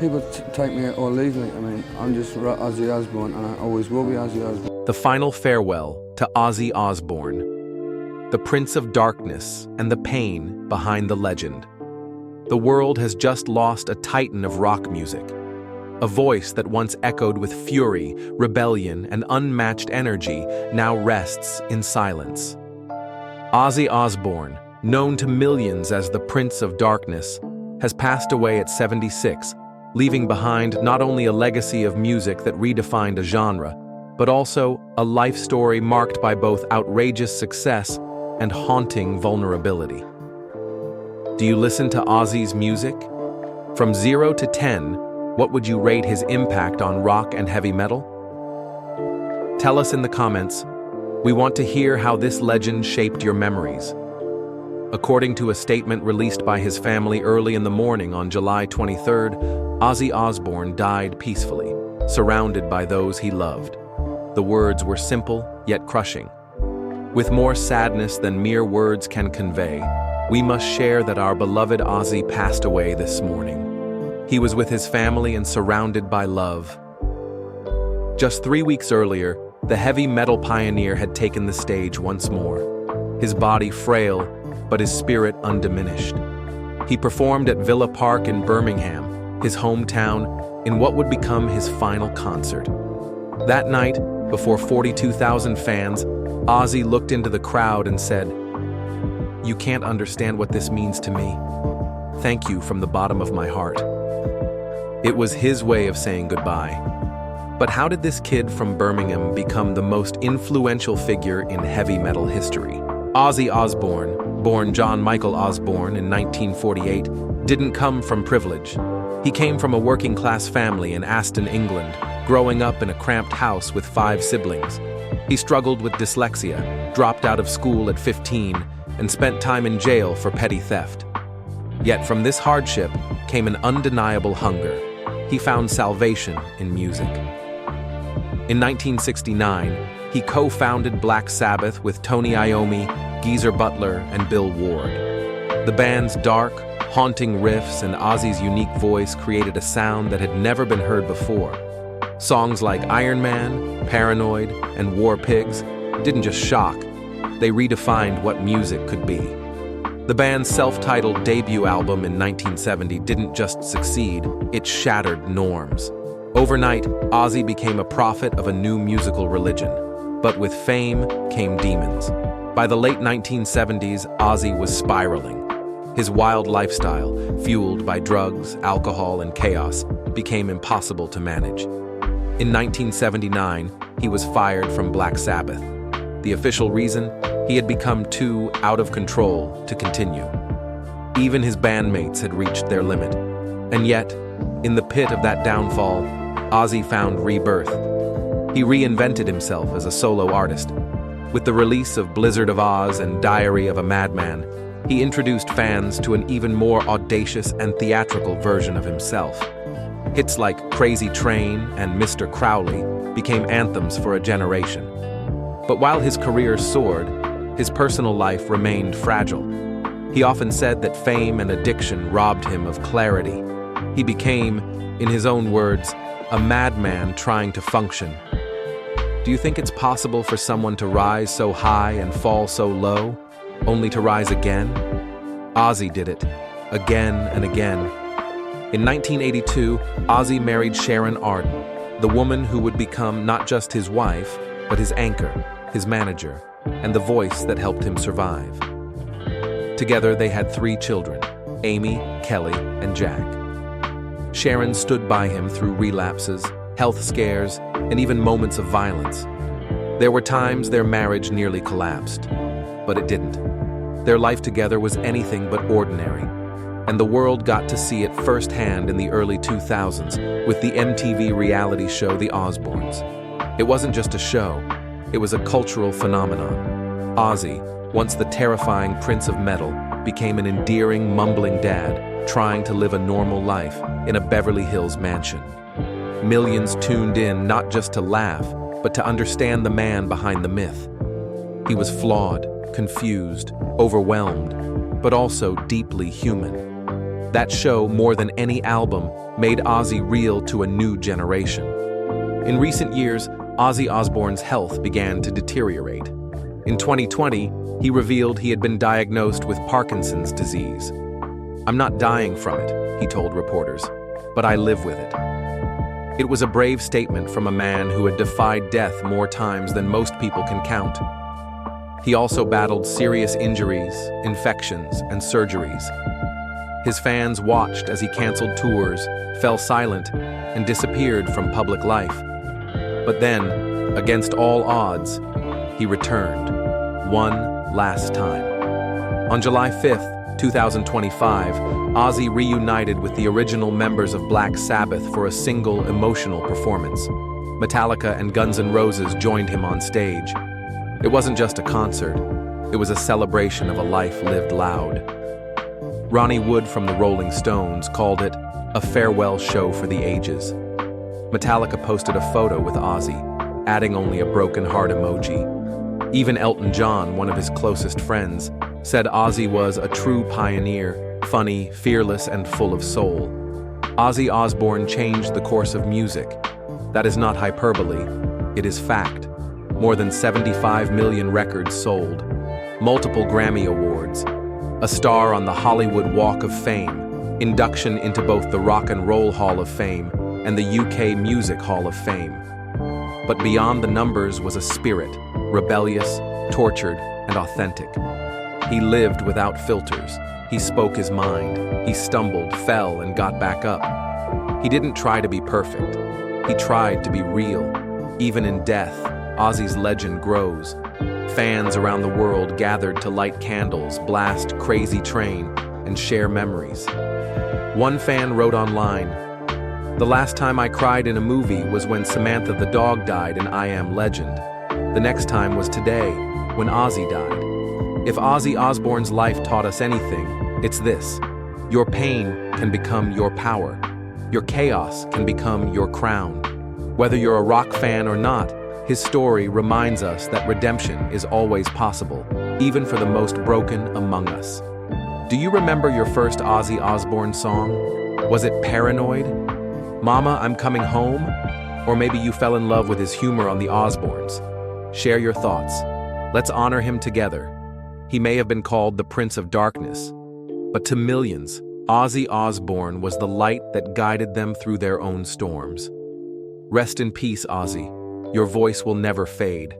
People take me or leave me. I mean, I'm just Ozzy Osbourne, and I always will be Ozzy Osbourne. The final farewell to Ozzy Osbourne, the Prince of Darkness and the pain behind the legend. The world has just lost a titan of rock music, a voice that once echoed with fury, rebellion, and unmatched energy now rests in silence. Ozzy Osbourne, known to millions as the Prince of Darkness, has passed away at 76, leaving behind not only a legacy of music that redefined a genre, but also a life story marked by both outrageous success and haunting vulnerability. Do you listen to Ozzy's music? From 0 to 10, what would you rate his impact on rock and heavy metal? Tell us in the comments. We want to hear how this legend shaped your memories. According to a statement released by his family early in the morning on July 23rd, Ozzy Osbourne died peacefully, surrounded by those he loved. The words were simple, yet crushing. With more sadness than mere words can convey, we must share that our beloved Ozzy passed away this morning. He was with his family and surrounded by love. Just 3 weeks earlier, the heavy metal pioneer had taken the stage once more, his body frail, but his spirit undiminished. He performed at Villa Park in Birmingham, his hometown, in what would become his final concert. That night, before 42,000 fans, Ozzy looked into the crowd and said, "You can't understand what this means to me. Thank you from the bottom of my heart." It was his way of saying goodbye. But how did this kid from Birmingham become the most influential figure in heavy metal history? Ozzy Osbourne, born John Michael Osbourne in 1948, didn't come from privilege. He came from a working-class family in Aston, England, growing up in a cramped house with 5 siblings. He struggled with dyslexia, dropped out of school at 15, and spent time in jail for petty theft. Yet from this hardship came an undeniable hunger. He found salvation in music. In 1969, he co-founded Black Sabbath with Tony Iommi, Geezer Butler, and Bill Ward. The band's dark, haunting riffs and Ozzy's unique voice created a sound that had never been heard before. Songs like Iron Man, Paranoid, and War Pigs didn't just shock, they redefined what music could be. The band's self-titled debut album in 1970 didn't just succeed, it shattered norms. Overnight, Ozzy became a prophet of a new musical religion. But with fame came demons. By the late 1970s, Ozzy was spiraling. His wild lifestyle, fueled by drugs, alcohol, and chaos, became impossible to manage. In 1979, he was fired from Black Sabbath. The official reason? He had become too out of control to continue. Even his bandmates had reached their limit. And yet, in the pit of that downfall, Ozzy found rebirth. He reinvented himself as a solo artist. With the release of Blizzard of Oz and Diary of a Madman, he introduced fans to an even more audacious and theatrical version of himself. Hits like Crazy Train and Mr. Crowley became anthems for a generation. But while his career soared, his personal life remained fragile. He often said that fame and addiction robbed him of clarity. He became, in his own words, a madman trying to function. Do you think it's possible for someone to rise so high and fall so low, only to rise again? Ozzy did it, again and again. In 1982, Ozzy married Sharon Arden, the woman who would become not just his wife, but his anchor, his manager, and the voice that helped him survive. Together they had 3 children, Amy, Kelly, and Jack. Sharon stood by him through relapses, health scares, and even moments of violence. There were times their marriage nearly collapsed, but it didn't. Their life together was anything but ordinary, and the world got to see it firsthand in the early 2000s with the MTV reality show The Osbournes. It wasn't just a show, it was a cultural phenomenon. Ozzy, once the terrifying Prince of Metal, became an endearing, mumbling dad trying to live a normal life in a Beverly Hills mansion. Millions tuned in not just to laugh, but to understand the man behind the myth. He was flawed, confused, overwhelmed, but also deeply human. That show, more than any album, made Ozzy real to a new generation. In recent years, Ozzy Osbourne's health began to deteriorate. In 2020, he revealed he had been diagnosed with Parkinson's disease. "I'm not dying from it," he told reporters, "but I live with it." It was a brave statement from a man who had defied death more times than most people can count. He also battled serious injuries, infections, and surgeries. His fans watched as he canceled tours, fell silent, and disappeared from public life. But then, against all odds, he returned, one last time. On July 5th, 2025, Ozzy reunited with the original members of Black Sabbath for a single emotional performance. Metallica and Guns N' Roses joined him on stage. It wasn't just a concert, it was a celebration of a life lived loud. Ronnie Wood from the Rolling Stones called it a farewell show for the ages. Metallica posted a photo with Ozzy, adding only a broken heart emoji. Even Elton John, one of his closest friends, said Ozzy was a true pioneer, funny, fearless, and full of soul. Ozzy Osbourne changed the course of music. That is not hyperbole, it is fact. More than 75 million records sold, multiple Grammy Awards, a star on the Hollywood Walk of Fame, induction into both the Rock and Roll Hall of Fame and the UK Music Hall of Fame. But beyond the numbers was a spirit, rebellious, tortured, and authentic. He lived without filters. He spoke his mind. He stumbled, fell, and got back up. He didn't try to be perfect. He tried to be real. Even in death, Ozzy's legend grows. Fans around the world gathered to light candles, blast Crazy Train, and share memories. One fan wrote online, "The last time I cried in a movie was when Samantha the dog died in I Am Legend. The next time was today, when Ozzy died." If Ozzy Osbourne's life taught us anything, it's this: your pain can become your power. Your chaos can become your crown. Whether you're a rock fan or not, his story reminds us that redemption is always possible, even for the most broken among us. Do you remember your first Ozzy Osbourne song? Was it Paranoid? Mama, I'm Coming Home? Or maybe you fell in love with his humor on the Osbournes. Share your thoughts. Let's honor him together. He may have been called the Prince of Darkness, but to millions, Ozzy Osbourne was the light that guided them through their own storms. Rest in peace, Ozzy. Your voice will never fade.